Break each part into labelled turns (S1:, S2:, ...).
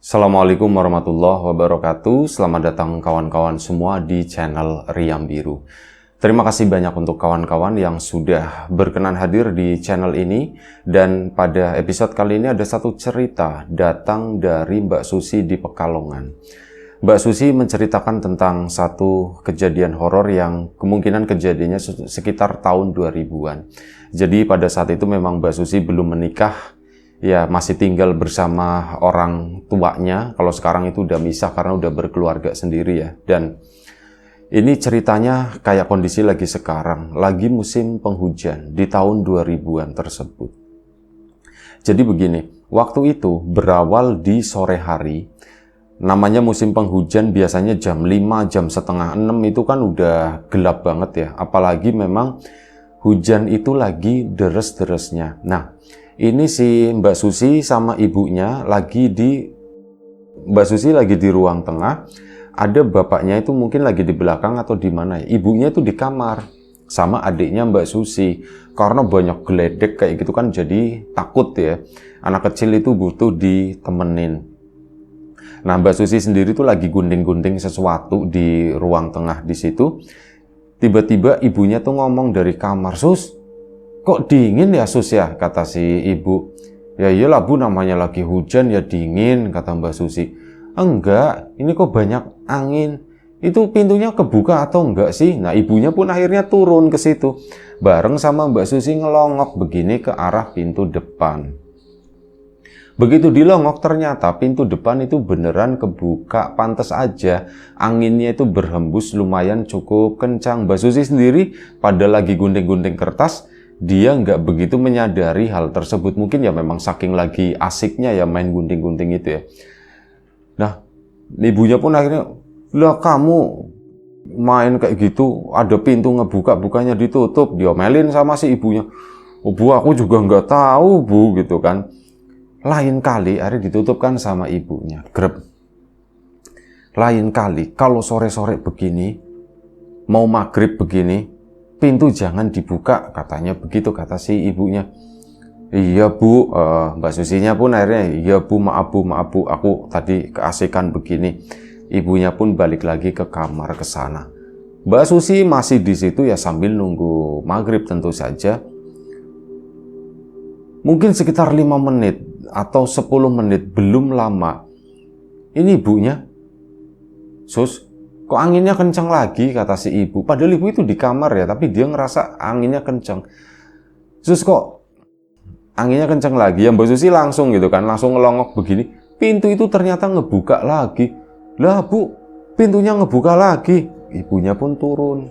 S1: Assalamualaikum warahmatullahi wabarakatuh. Selamat datang kawan-kawan semua di channel Riam Biru. Terima kasih banyak untuk kawan-kawan yang sudah berkenan hadir di channel ini. Dan pada episode kali ini ada satu cerita datang dari Mbak Susi di Pekalongan. Mbak Susi menceritakan tentang satu kejadian horor yang kemungkinan kejadiannya sekitar tahun 2000-an. Jadi pada saat itu memang Mbak Susi belum menikah. Ya, masih tinggal bersama orang tuanya. Kalau sekarang itu udah misah karena udah berkeluarga sendiri ya. Dan ini ceritanya kayak kondisi lagi sekarang. Lagi musim penghujan di tahun 2000-an tersebut. Jadi begini, waktu itu berawal di sore hari. Namanya musim penghujan biasanya jam 5, jam setengah 6 itu kan udah gelap banget ya. Apalagi memang hujan itu lagi deres-deresnya. Nah, ini si Mbak Susi sama ibunya Mbak Susi lagi di ruang tengah, ada bapaknya itu mungkin lagi di belakang atau di mana ya. Ibunya itu di kamar sama adiknya Mbak Susi. Karena banyak geledek kayak gitu kan jadi takut ya. Anak kecil itu butuh ditemenin. Nah, Mbak Susi sendiri tuh lagi gunting-gunting sesuatu di ruang tengah di situ. Tiba-tiba ibunya tuh ngomong dari kamar, "Sus, kok dingin ya Sus ya?" kata si ibu. "Ya iyalah Bu, namanya lagi hujan ya dingin," kata Mbak Susi. "Enggak, ini kok banyak angin. Itu pintunya kebuka atau enggak sih?" Nah, ibunya pun akhirnya turun ke situ. Bareng sama Mbak Susi ngelongok begini ke arah pintu depan. Begitu dilongok ternyata pintu depan itu beneran kebuka, pantes aja anginnya itu berhembus lumayan cukup kencang. Mbak Susi sendiri pada lagi gunting-gunting kertas, dia nggak begitu menyadari hal tersebut. Mungkin ya memang saking lagi asiknya ya main gunting-gunting itu ya. Nah, ibunya pun akhirnya, "Lah kamu main kayak gitu, ada pintu ngebuka, bukannya ditutup." Diomelin sama si ibunya. "Oh Bu, aku juga nggak tahu Bu," gitu kan. Lain kali akhirnya ditutupkan sama ibunya. Grep. Lain kali kalau sore-sore begini, mau maghrib begini, pintu jangan dibuka, katanya begitu kata si ibunya. "Iya Bu," Mbak Susinya pun akhirnya, "Iya Bu, maaf Bu, aku tadi keasikan begini." Ibunya pun balik lagi ke kamar ke sana. Mbak Susi masih di situ ya sambil nunggu maghrib tentu saja. Mungkin sekitar 5 menit atau 10 menit, belum lama. Ini ibunya, "Sus, kok anginnya kencang lagi?" kata si ibu. Padahal ibu itu di kamar ya, tapi dia ngerasa anginnya kencang. "Sus, kok anginnya kencang lagi?" Ya Mbak Susi langsung gitu kan, langsung ngelongok begini. Pintu itu ternyata ngebuka lagi. "Lah Bu, pintunya ngebuka lagi." Ibunya pun turun.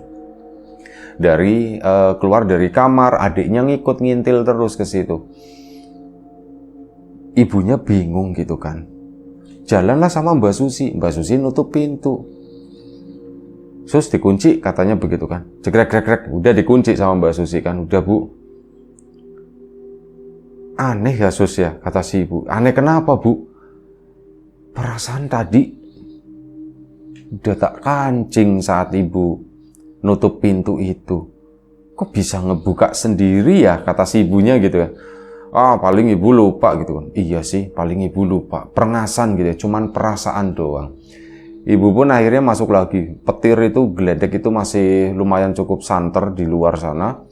S1: Keluar dari kamar, adiknya ngikut ngintil terus ke situ. Ibunya bingung gitu kan. Jalanlah sama Mbak Susi. Mbak Susi nutup pintu. "Sus, dikunci," katanya begitu kan. Jegrek-jegrek, udah dikunci sama Mbak Susi kan. "Udah Bu." "Aneh ya Sus ya," kata si ibu. "Aneh kenapa Bu?" "Perasaan tadi udah tak kancing saat ibu nutup pintu itu. Kok bisa ngebuka sendiri ya?" kata si ibunya gitu ya. "Ah, paling ibu lupa," gitu kan. "Iya sih, paling ibu lupa. Perengasan gitu ya, cuman perasaan doang." Ibu pun akhirnya masuk lagi. Petir itu, geledek itu masih lumayan cukup santer di luar sana.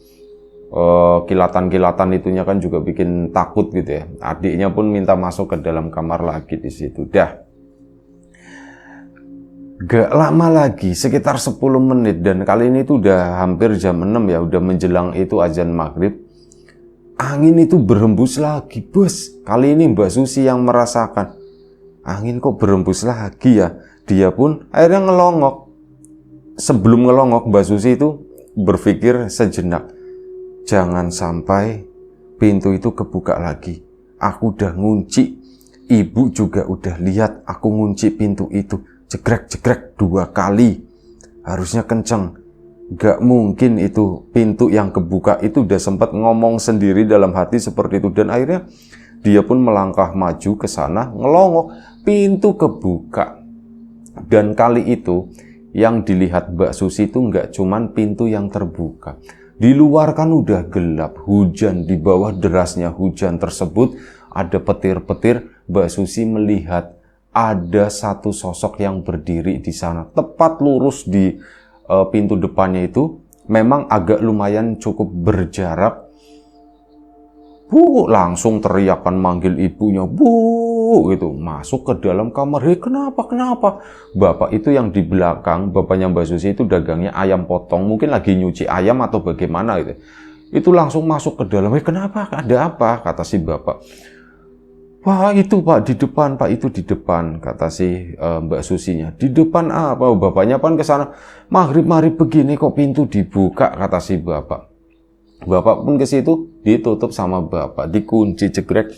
S1: Kilatan-kilatan itunya kan juga bikin takut gitu ya. Adiknya pun minta masuk ke dalam kamar lagi di situ. Dah. Gak lama lagi, sekitar 10 menit, dan kali ini tuh udah hampir jam 6 ya, udah menjelang itu azan maghrib. Angin itu berhembus lagi, bos. Kali ini Mbak Susi yang merasakan. Angin kok berhembus lagi ya? Dia pun akhirnya ngelongok. Sebelum ngelongok, Mbak Susi itu berpikir sejenak. Jangan sampai pintu itu kebuka lagi. Aku udah ngunci. Ibu juga udah lihat aku ngunci pintu itu. Jegrek-jegrek 2 kali. Harusnya kenceng. Gak mungkin itu pintu yang kebuka. Itu udah sempat ngomong sendiri dalam hati seperti itu. Dan akhirnya dia pun melangkah maju ke sana, ngelongok. Pintu kebuka. Dan kali itu yang dilihat Mbak Susi itu gak cuman pintu yang terbuka. Di luar kan udah gelap, hujan. Di bawah derasnya hujan tersebut ada petir-petir. Mbak Susi melihat ada satu sosok yang berdiri di sana. Tepat lurus di pintu depannya itu, memang agak lumayan cukup berjarak. Bu, langsung teriakan manggil ibunya, bu, gitu, masuk ke dalam kamar. Hei, kenapa? Bapak itu yang di belakang, bapaknya Mbak Susi itu dagangnya ayam potong, mungkin lagi nyuci ayam atau bagaimana gitu. Itu langsung masuk ke dalam. Hei, kenapa? Ada apa? Kata si bapak. Wah, itu Pak, di depan, Pak, itu di depan, kata si Mbak Susinya. Di depan apa? Bapaknya pan ke sana. Maghrib begini kok pintu dibuka, kata si bapak. Bapak pun ke situ, ditutup sama bapak, dikunci, jegrek.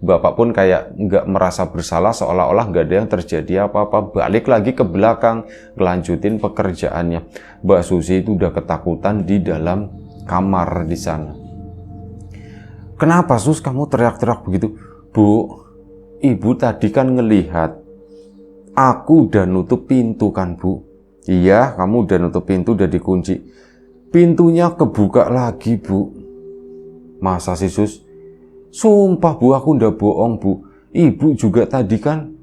S1: Bapak pun kayak nggak merasa bersalah, seolah-olah nggak ada yang terjadi apa-apa. Balik lagi ke belakang, ngelanjutin pekerjaannya. Mbak Susi itu udah ketakutan di dalam kamar di sana. Kenapa, Sus, kamu teriak-teriak begitu? Bu, ibu tadi kan ngelihat aku udah nutup pintu kan, Bu? Iya, kamu udah nutup pintu, udah dikunci. Pintunya kebuka lagi, Bu. Masa sih, Sus? Sumpah, Bu, aku udah bohong, Bu. Ibu juga tadi kan,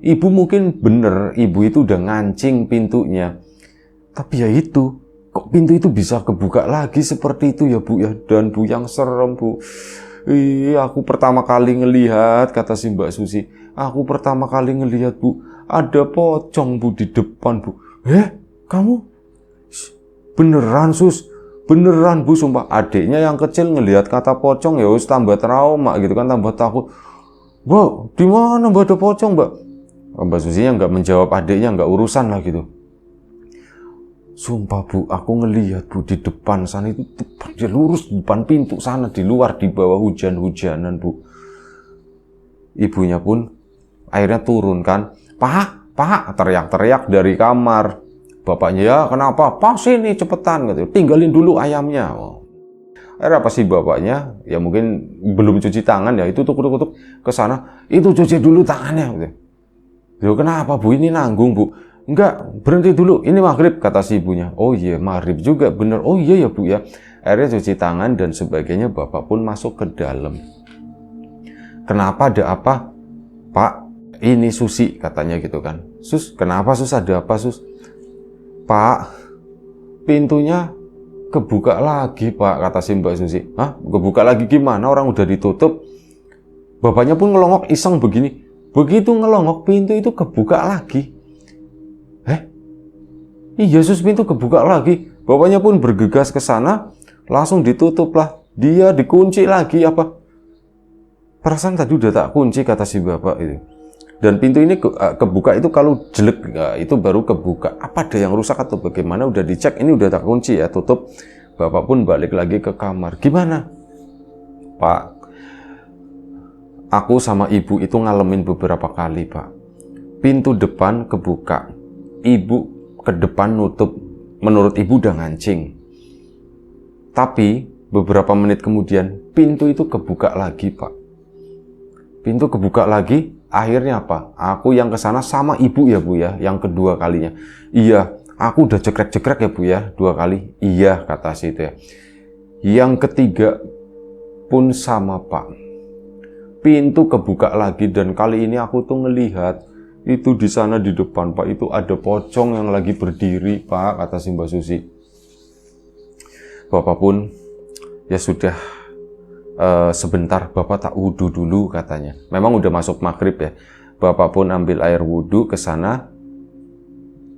S1: ibu mungkin bener, ibu itu udah ngancing pintunya. Tapi ya itu, kok pintu itu bisa kebuka lagi seperti itu ya, Bu ya? Dan Bu, yang serem, Bu. Aku pertama kali ngelihat, kata si Mbak Susi. Aku pertama kali ngelihat, Bu, ada pocong, Bu, di depan, Bu. Kamu? Beneran, Sus? Beneran, Bu, sumpah. Adiknya yang kecil ngelihat kata pocong ya wis tambah trauma gitu kan, tambah takut. Mbak, di mana Mbak ada pocong, Mbak? Mbak Susinya nggak menjawab, adiknya nggak urusan lah gitu. Sumpah, Bu, aku ngelihat, Bu, di depan sana itu tepat dia lurus di depan pintu sana, di luar, di bawah hujan-hujanan, Bu. Ibunya pun akhirnya turun kan. Pak, teriak-teriak dari kamar. Bapaknya, ya kenapa? Pas sini cepetan gitu. Tinggalin dulu ayamnya. Akhirnya apa sih bapaknya? Ya mungkin belum cuci tangan ya. Itu tuh ke sana. Itu cuci dulu tangannya. Gitu. Ya kenapa, Bu? Ini nanggung, Bu. Enggak, berhenti dulu. Ini maghrib, kata si ibunya. Oh iya, maghrib juga bener. Oh iya ya, Bu ya. Akhirnya cuci tangan dan sebagainya. Bapak pun masuk ke dalam. Kenapa, ada apa? Pak, ini Susi, katanya gitu kan. Sus, kenapa, Sus? Ada apa, Sus? Pak, pintunya kebuka lagi, Pak, kata si Mbak Susi. Hah? Kebuka lagi gimana? Orang udah ditutup. Bapaknya pun ngelongok iseng begini. Begitu ngelongok, pintu itu kebuka lagi. Iya, Sus, pintu kebuka lagi. Bapaknya pun bergegas ke sana, langsung ditutup lah. Dia dikunci lagi apa? Perasaan tadi udah tak kunci, kata si bapak itu. Dan pintu ini kebuka itu kalau jelek, itu baru kebuka. Apa ada yang rusak atau bagaimana? Udah dicek, ini udah tak kunci ya, tutup. Bapak pun balik lagi ke kamar. Gimana? Pak, aku sama ibu itu ngalamin beberapa kali, Pak. Pintu depan kebuka. Ibu ke depan nutup. Menurut ibu udah ngancing. Tapi beberapa menit kemudian, pintu itu kebuka lagi, Pak. Pintu kebuka lagi. Akhirnya apa? Aku yang kesana sama ibu ya, Bu ya, yang kedua kalinya. Iya, aku udah jekrek-jekrek ya, Bu ya, 2 kali. Iya, kata si itu ya. Yang ketiga pun sama, Pak. Pintu kebuka lagi dan kali ini aku tuh ngelihat itu di sana di depan, Pak, itu ada pocong yang lagi berdiri, Pak, kata si Mbak Susi. Bapak pun ya sudah. Sebentar, Bapak tak wudhu dulu, katanya. Memang udah masuk maghrib ya. Bapak pun ambil air wudhu ke sana.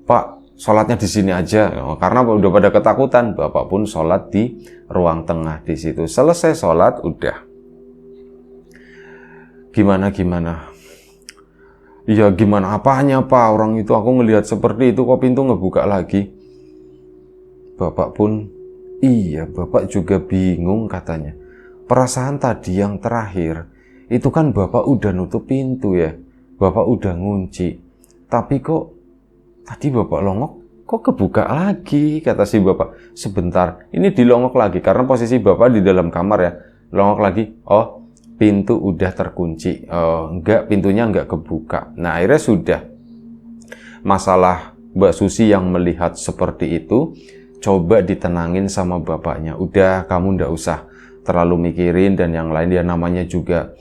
S1: Pak, sholatnya di sini aja. Karena udah pada ketakutan, Bapak pun sholat di ruang tengah di situ. Selesai sholat, udah. Gimana? Iya, gimana apanya, Pak? Orang itu aku ngelihat seperti itu, kok pintu ngebuka lagi. Bapak pun, iya, Bapak juga bingung, katanya. Perasaan tadi yang terakhir, itu kan Bapak udah nutup pintu ya. Bapak udah ngunci. Tapi kok tadi Bapak longok, kok kebuka lagi, kata si Bapak. Sebentar, ini dilongok lagi. Karena posisi Bapak di dalam kamar ya. Longok lagi, oh pintu udah terkunci. Enggak, pintunya enggak kebuka. Nah akhirnya sudah. Masalah Mbak Susi yang melihat seperti itu, coba ditenangin sama bapaknya. Udah, kamu ndak usah terlalu mikirin dan yang lain, dia namanya juga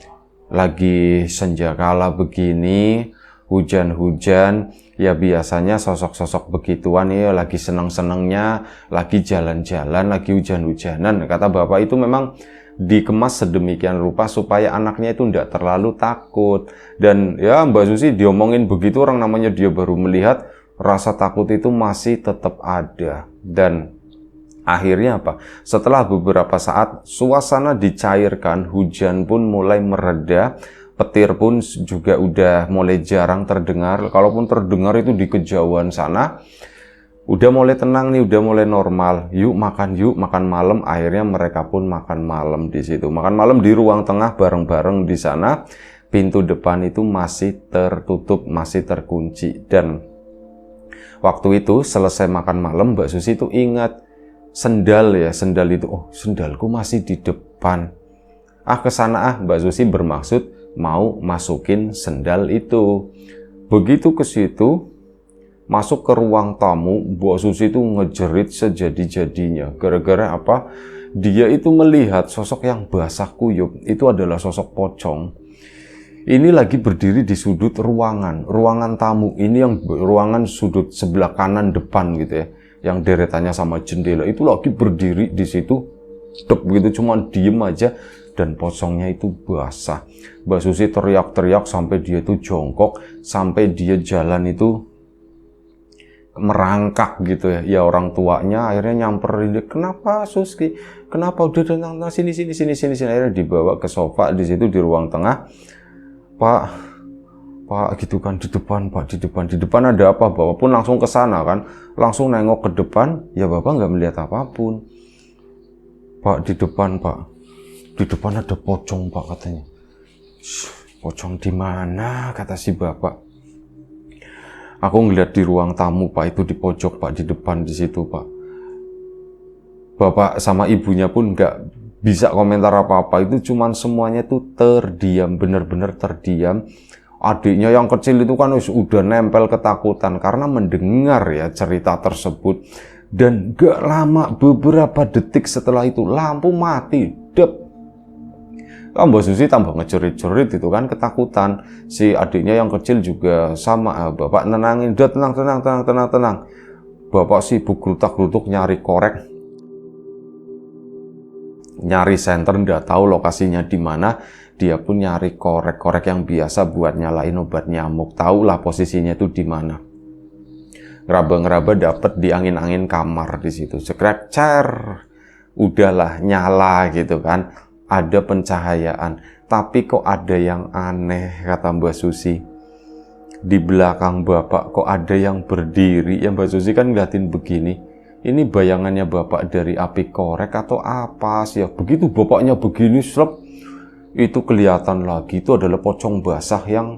S1: lagi senja kala begini, hujan-hujan, ya biasanya sosok-sosok begituan ya lagi seneng-senengnya, lagi jalan-jalan, lagi hujan-hujanan. Kata bapak itu memang dikemas sedemikian rupa supaya anaknya itu tidak terlalu takut. Dan ya Mbak Susi diomongin begitu, orang namanya dia baru melihat, rasa takut itu masih tetap ada. Dan akhirnya apa? Setelah beberapa saat suasana dicairkan, hujan pun mulai mereda, petir pun juga udah mulai jarang terdengar. Kalaupun terdengar itu di kejauhan sana. Udah mulai tenang nih, udah mulai normal. Yuk makan malam. Akhirnya mereka pun makan malam di situ. Makan malam di ruang tengah bareng-bareng di sana. Pintu depan itu masih tertutup, masih terkunci. Dan waktu itu selesai makan malam, Mbak Susi itu ingat sendal itu. Oh, sendalku masih di depan. Kesana Mbak Susi bermaksud mau masukin sendal itu. Begitu ke situ, masuk ke ruang tamu, Mbak Susi itu ngejerit sejadi-jadinya. Gara-gara apa? Dia itu melihat sosok yang basah kuyup, itu adalah sosok pocong. Ini lagi berdiri di sudut ruangan tamu. Ini yang ruangan sudut sebelah kanan depan gitu ya, yang deretannya sama jendela. Itu lagi berdiri di situ, begitu cuma diem aja. Dan pocongnya itu basah. Mbak Susi teriak-teriak sampai dia itu jongkok, sampai dia jalan itu merangkak gitu ya. Ya orang tuanya akhirnya nyamperin dia, "Kenapa Suski? Kenapa udah datang sini." Akhirnya dibawa ke sofa di situ di ruang tengah. Pak gitu kan, di depan ada apa? Bapak pun langsung ke sana kan, langsung nengok ke depan. Ya Bapak nggak melihat apapun. Pak, di depan ada pocong Pak, katanya. Pocong di mana? Kata si bapak. Aku ngeliat di ruang tamu Pak, itu di pojok Pak, di depan di situ Pak. Bapak sama ibunya pun nggak bisa komentar apa-apa, itu cuman semuanya tuh terdiam, bener-bener terdiam. Adiknya yang kecil itu kan udah nempel ketakutan karena mendengar ya cerita tersebut. Dan gak lama, beberapa detik setelah itu lampu mati, dep. Mbak Susi tambah ngejerit-jerit itu kan, ketakutan. Si adiknya yang kecil juga sama. Bapak nenangin, udah tenang. Bapak sibuk gerutak-gerutuk nyari korek, nyari senter, nggak tahu lokasinya di mana. Dia pun nyari korek yang biasa buat nyalain obat nyamuk. Tahu lah posisinya itu di mana. Ngeraba-ngeraba dapet di angin-angin kamar di situ. Cekrek, udahlah nyala gitu kan. Ada pencahayaan, tapi kok ada yang aneh, kata Mbak Susi. Di belakang Bapak kok ada yang berdiri. Ya Mbak Susi kan ngeliatin begini. Ini bayangannya Bapak dari api korek atau apa sih ya? Begitu Bapaknya begini, slep, itu kelihatan lagi. Itu adalah pocong basah yang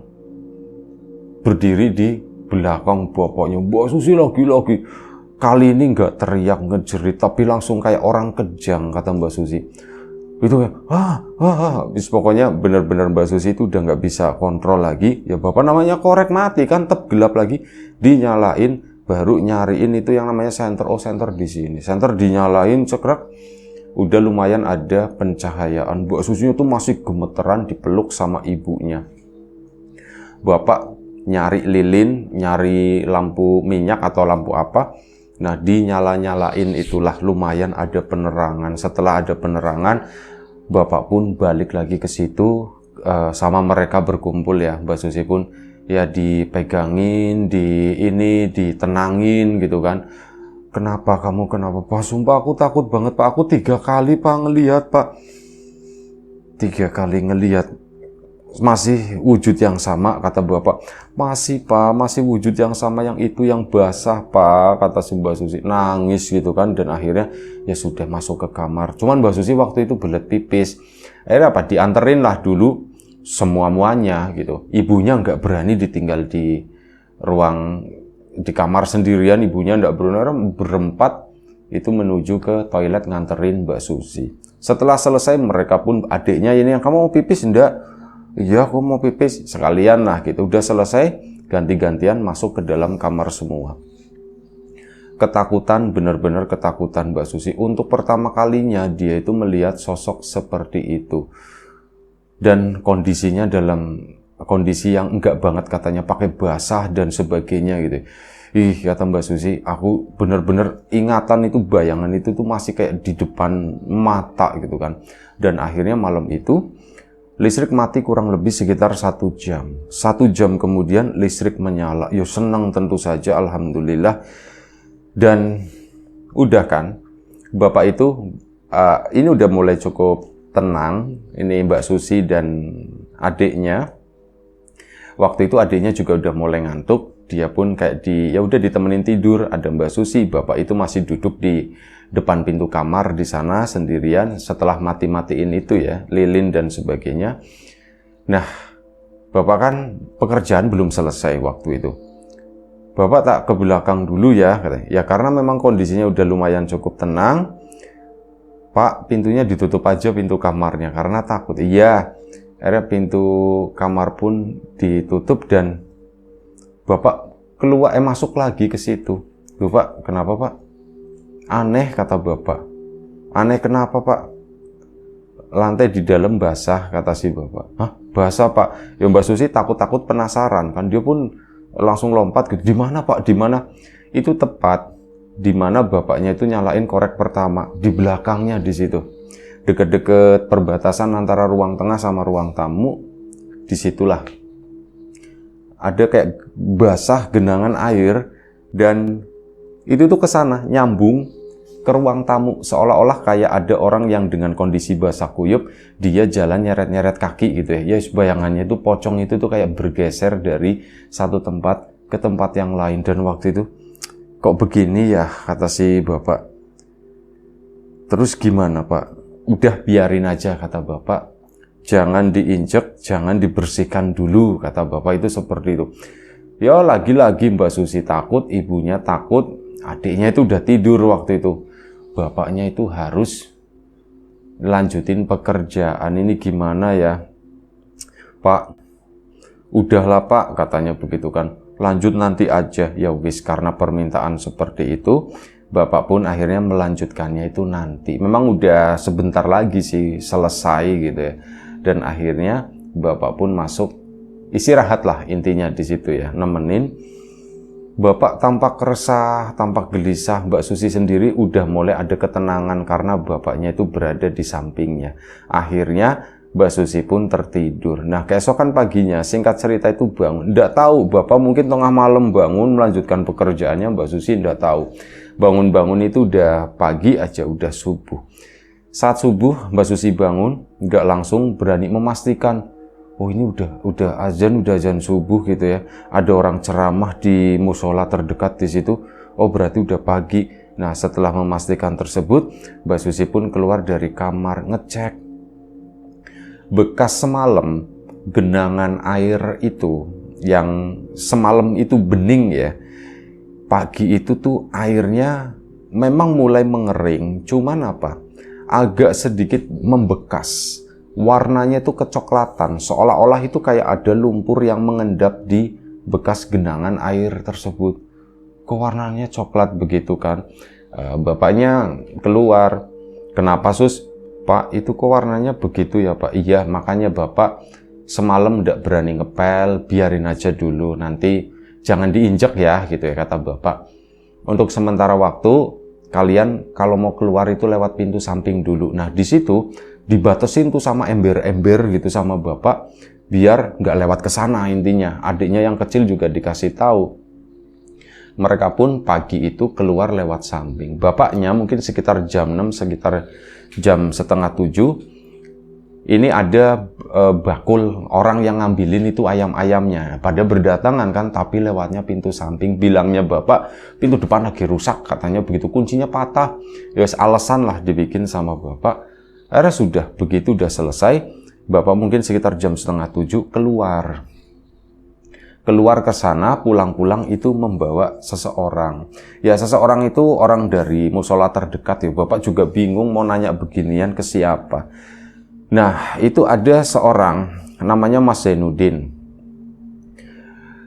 S1: berdiri di belakang Bapaknya. Mbak Susi lagi. Kali ini nggak teriak, ngejerit, tapi langsung kayak orang kejang, kata Mbak Susi. Itu ya, pokoknya benar-benar Mbak Susi itu udah nggak bisa kontrol lagi. Ya Bapak namanya korek mati kan, gelap lagi, dinyalain, baru nyariin itu yang namanya senter. Oh, senter di sini. Senter dinyalain, cekrek, udah lumayan ada pencahayaan. Mbak Susi itu masih gemeteran dipeluk sama ibunya. Bapak nyari lilin, nyari lampu minyak atau lampu apa. Nah, dinyala-nyalain itulah lumayan ada penerangan. Setelah ada penerangan, Bapak pun balik lagi ke situ, sama mereka berkumpul ya. Mbak Susi pun ya dipegangin, ditenangin gitu kan. Kenapa Pak? Sumpah aku takut banget Pak. Aku 3 kali Pak ngelihat Pak. 3 kali ngelihat. Masih wujud yang sama, kata Bapak. Masih Pak, masih wujud yang sama, yang itu yang basah Pak, kata si Mbak Susi. Nangis gitu kan, dan akhirnya ya sudah masuk ke kamar. Cuman Mbak Susi waktu itu belet pipis. Akhirnya apa? Dianterin lah dulu semua-muanya gitu. Ibunya nggak berani ditinggal di kamar sendirian. Ibunya nggak berani, berempat itu menuju ke toilet nganterin Mbak Susi. Setelah selesai mereka pun, adiknya ini yang, "Kamu mau pipis enggak?" "Iya, aku mau pipis." Sekalian lah gitu. Udah selesai, ganti-gantian masuk ke dalam kamar semua. Ketakutan, benar-benar ketakutan Mbak Susi. Untuk pertama kalinya dia itu melihat sosok seperti itu. Dan kondisinya dalam kondisi yang enggak banget katanya, pakai basah dan sebagainya gitu. Ih, kata Mbak Susi, aku bener-bener ingatan itu, bayangan itu tuh masih kayak di depan mata gitu kan. Dan akhirnya malam itu listrik mati kurang lebih sekitar 1 jam. 1 jam kemudian listrik menyala. Yo senang tentu saja, alhamdulillah. Dan udah kan, Bapak itu ini udah mulai cukup tenang. Ini Mbak Susi dan adiknya. Waktu itu adiknya juga udah mulai ngantuk. Dia pun kayak ya udah ditemenin tidur. Ada Mbak Susi, Bapak itu masih duduk di depan pintu kamar di sana sendirian setelah mati-matiin itu ya, lilin dan sebagainya. Nah, Bapak kan pekerjaan belum selesai waktu itu. Bapak tak ke belakang dulu ya, katanya. Ya karena memang kondisinya udah lumayan cukup tenang. Pak, pintunya ditutup aja, pintu kamarnya, karena takut. Iya, akhirnya pintu kamar pun ditutup dan Bapak keluar, masuk lagi ke situ. Loh Pak, kenapa Pak? Aneh, kata Bapak. Aneh kenapa Pak? Lantai di dalam basah, kata si Bapak. Hah, basah Pak? Ya Mbak Susi takut-takut penasaran kan. Dia pun langsung lompat gitu. Di mana Pak? Di mana? Itu tepat di mana Bapaknya itu nyalain korek pertama, di belakangnya di situ. Deket-deket perbatasan antara ruang tengah sama ruang tamu, disitulah ada kayak basah genangan air, dan itu tuh kesana nyambung ke ruang tamu, seolah-olah kayak ada orang yang dengan kondisi basah kuyup, dia jalan nyeret-nyeret kaki gitu ya. Ya bayangannya itu pocong itu tuh kayak bergeser dari satu tempat ke tempat yang lain. Dan waktu itu kok begini ya, kata si Bapak. Terus gimana Pak? Udah biarin aja, kata Bapak. Jangan diinjek, jangan dibersihkan dulu, kata Bapak itu seperti itu. Ya lagi-lagi Mbak Susi takut, ibunya takut, adiknya itu udah tidur waktu itu. Bapaknya itu harus lanjutin pekerjaan, ini gimana ya? Pak, udahlah Pak, katanya begitu kan. Lanjut nanti aja. Ya wis, karena permintaan seperti itu, Bapak pun akhirnya melanjutkannya itu nanti. Memang udah sebentar lagi sih selesai gitu ya. Dan akhirnya Bapak pun masuk, istirahat lah intinya di situ ya, nemenin. Bapak tampak resah, tampak gelisah. Mbak Susi sendiri udah mulai ada ketenangan karena Bapaknya itu berada di sampingnya. Akhirnya Mbak Susi pun tertidur. Nah, keesokan paginya, singkat cerita itu bangun. Nggak tahu, Bapak mungkin tengah malam bangun melanjutkan pekerjaannya, Mbak Susi nggak tahu. Bangun-bangun itu udah pagi aja, udah subuh. Saat subuh, Mbak Susi bangun, nggak langsung berani memastikan, oh ini udah azan subuh gitu ya. Ada orang ceramah di musola terdekat di situ. Oh berarti udah pagi. Nah, setelah memastikan tersebut, Mbak Susi pun keluar dari kamar ngecek. Bekas semalam genangan air itu yang semalam itu bening ya. Pagi itu tuh airnya memang mulai mengering, cuman apa? Agak sedikit membekas. Warnanya itu kecoklatan, seolah-olah itu kayak ada lumpur yang mengendap di bekas genangan air tersebut. Kok warnanya coklat begitu kan? Bapaknya keluar. Kenapa Sus? Pak, itu kok warnanya begitu ya Pak? Iya, makanya Bapak semalam tidak berani ngepel, biarin aja dulu, nanti jangan diinjek ya, gitu ya, kata Bapak. Untuk sementara waktu, kalian kalau mau keluar itu lewat pintu samping dulu. Nah, di situ dibatasin tuh sama ember-ember gitu sama Bapak, biar nggak lewat ke sana intinya. Adiknya yang kecil juga dikasih tahu. Mereka pun pagi itu keluar lewat samping. Bapaknya mungkin sekitar jam 6, sekitar jam setengah 7. Ini ada bakul orang yang ngambilin itu ayam-ayamnya. Pada berdatangan kan, tapi lewatnya pintu samping. Bilangnya Bapak, pintu depan lagi rusak, katanya begitu, kuncinya patah. Ya alasan lah dibikin sama Bapak. Akhirnya sudah, begitu udah selesai. Bapak mungkin sekitar jam setengah 7 keluar. Keluar ke sana, pulang-pulang itu membawa seseorang. Ya seseorang itu orang dari musola terdekat ya. Bapak juga bingung mau nanya beginian ke siapa. Nah, itu ada seorang namanya Mas Zainuddin.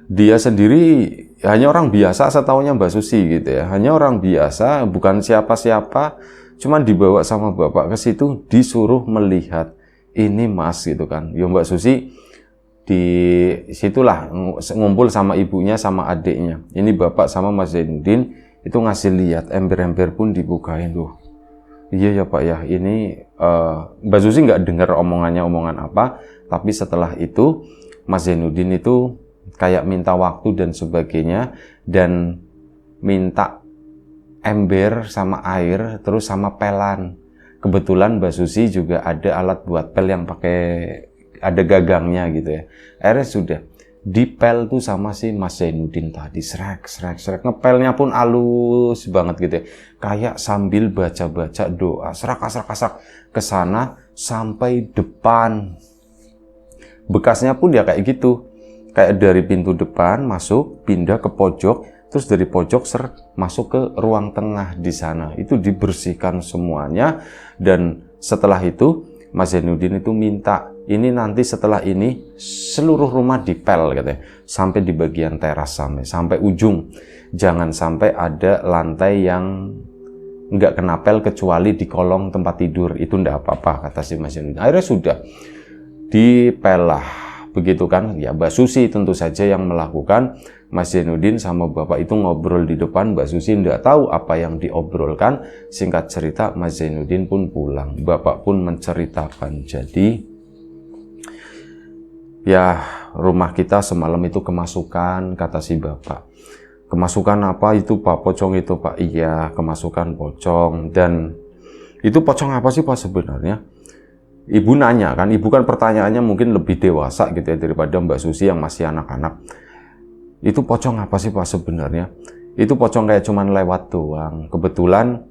S1: Dia sendiri hanya orang biasa, setahunya Mbak Susi gitu ya. Hanya orang biasa, bukan siapa-siapa, cuman dibawa sama Bapak ke situ, disuruh melihat. Ini Mas gitu kan. Ya Mbak Susi di situlah ngumpul sama ibunya sama adiknya. Ini bapak sama Mas Zainuddin itu ngasih lihat ember-ember pun dibukain tuh. Iya ya Pak ya, ini Mbak Susi nggak dengar omongan apa, tapi setelah itu Mas Zainuddin itu kayak minta waktu dan sebagainya, dan minta ember sama air, terus sama pelan. Kebetulan Mbak Susi juga ada alat buat pel yang pakai, ada gagangnya gitu ya. Akhirnya sudah dipel tuh sama si Mas Zainuddin tadi, srek, ngepelnya pun halus banget gitu ya. Kayak sambil baca-baca doa, serak ke sana sampai depan. Bekasnya pun ya kayak gitu. Kayak dari pintu depan masuk, pindah ke pojok, terus dari pojok masuk ke ruang tengah di sana. Itu dibersihkan semuanya, dan setelah itu Mas Zainuddin itu minta, ini nanti setelah ini seluruh rumah dipel katanya, sampai di bagian teras sampai ujung. Jangan sampai ada lantai yang nggak kena pel kecuali di kolong tempat tidur, itu ndak apa-apa kata si Mas Zainuddin. Akhirnya sudah dipel lah, begitu kan? Ya Mbak Susi tentu saja yang melakukan. Mas Zainuddin sama bapak itu ngobrol di depan, Mbak Susi nggak tahu apa yang diobrolkan. Singkat cerita, Mas Zainuddin pun pulang, bapak pun menceritakan. Jadi ya rumah kita semalam itu kemasukan, kata si bapak. Kemasukan apa itu Pak? Pocong itu Pak? Iya, kemasukan pocong. Dan itu pocong apa sih Pak sebenarnya? Ibu nanya kan, ibu kan pertanyaannya mungkin lebih dewasa gitu ya daripada Mbak Susi yang masih anak-anak. Itu pocong apa sih Pak sebenarnya? Itu pocong kayak cuman lewat doang. Kebetulan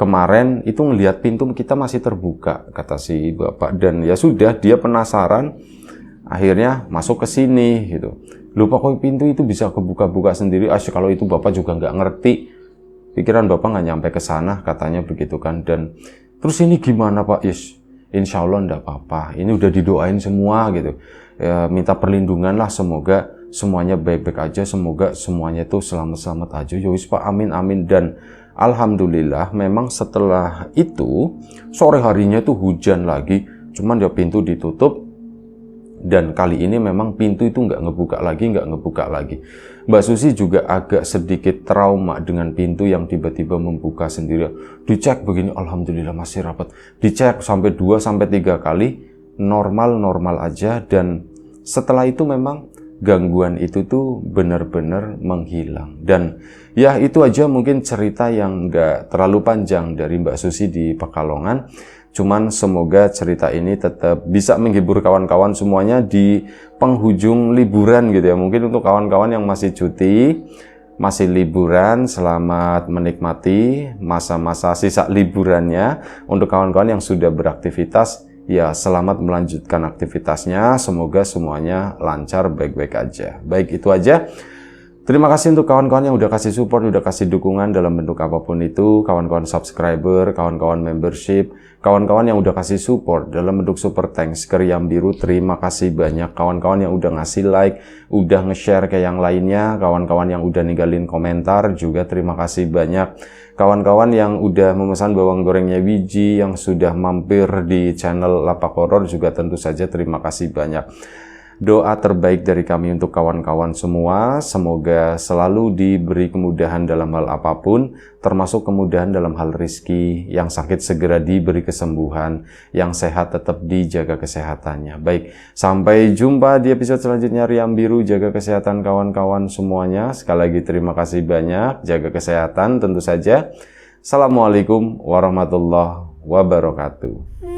S1: kemarin itu ngelihat pintu kita masih terbuka, kata si bapak. Dan ya sudah, dia penasaran, akhirnya masuk ke sini gitu. Lupa kok pintu itu bisa kebuka-buka sendiri. Kalau itu bapak juga nggak ngerti. Pikiran bapak nggak nyampe ke sana, katanya begitu kan. Dan terus ini gimana Pak? Yes, insya Allah nggak apa-apa. Ini udah didoain semua gitu. Ya, minta perlindungan lah, semoga semuanya baik-baik aja, semoga semuanya itu selamat-selamat aja. Yowis Pak, amin amin. Dan alhamdulillah memang setelah itu sore harinya itu hujan lagi, cuman ya pintu ditutup, dan kali ini memang pintu itu nggak ngebuka lagi. Mbak Susi juga agak sedikit trauma dengan pintu yang tiba-tiba membuka sendiri. Dicek begini, alhamdulillah masih rapat. Dicek sampai 2-3 kali, normal aja. Dan setelah itu memang gangguan itu tuh benar-benar menghilang. Dan ya itu aja mungkin cerita yang nggak terlalu panjang dari Mbak Susi di Pekalongan. Cuman semoga cerita ini tetap bisa menghibur kawan-kawan semuanya di penghujung liburan gitu ya. Mungkin untuk kawan-kawan yang masih cuti, masih liburan, selamat menikmati masa-masa sisa liburannya. Untuk kawan-kawan yang sudah beraktivitas, ya selamat melanjutkan aktivitasnya. Semoga semuanya lancar, baik-baik aja. Baik, itu aja. Terima kasih untuk kawan-kawan yang udah kasih support, udah kasih dukungan dalam bentuk apapun itu. Kawan-kawan subscriber, kawan-kawan membership, kawan-kawan yang udah kasih support dalam bentuk super thanks ke Riam Biru. Terima kasih banyak. Kawan-kawan yang udah ngasih like, udah nge-share ke yang lainnya. Kawan-kawan yang udah ninggalin komentar juga terima kasih banyak. Kawan-kawan yang udah memesan bawang gorengnya Wiji, yang sudah mampir di channel Lapak Horor juga tentu saja terima kasih banyak. Doa terbaik dari kami untuk kawan-kawan semua, semoga selalu diberi kemudahan dalam hal apapun, termasuk kemudahan dalam hal rizki, yang sakit segera diberi kesembuhan, yang sehat tetap dijaga kesehatannya. Baik, sampai jumpa di episode selanjutnya Riam Biru, jaga kesehatan kawan-kawan semuanya. Sekali lagi terima kasih banyak, jaga kesehatan tentu saja. Assalamualaikum warahmatullahi wabarakatuh.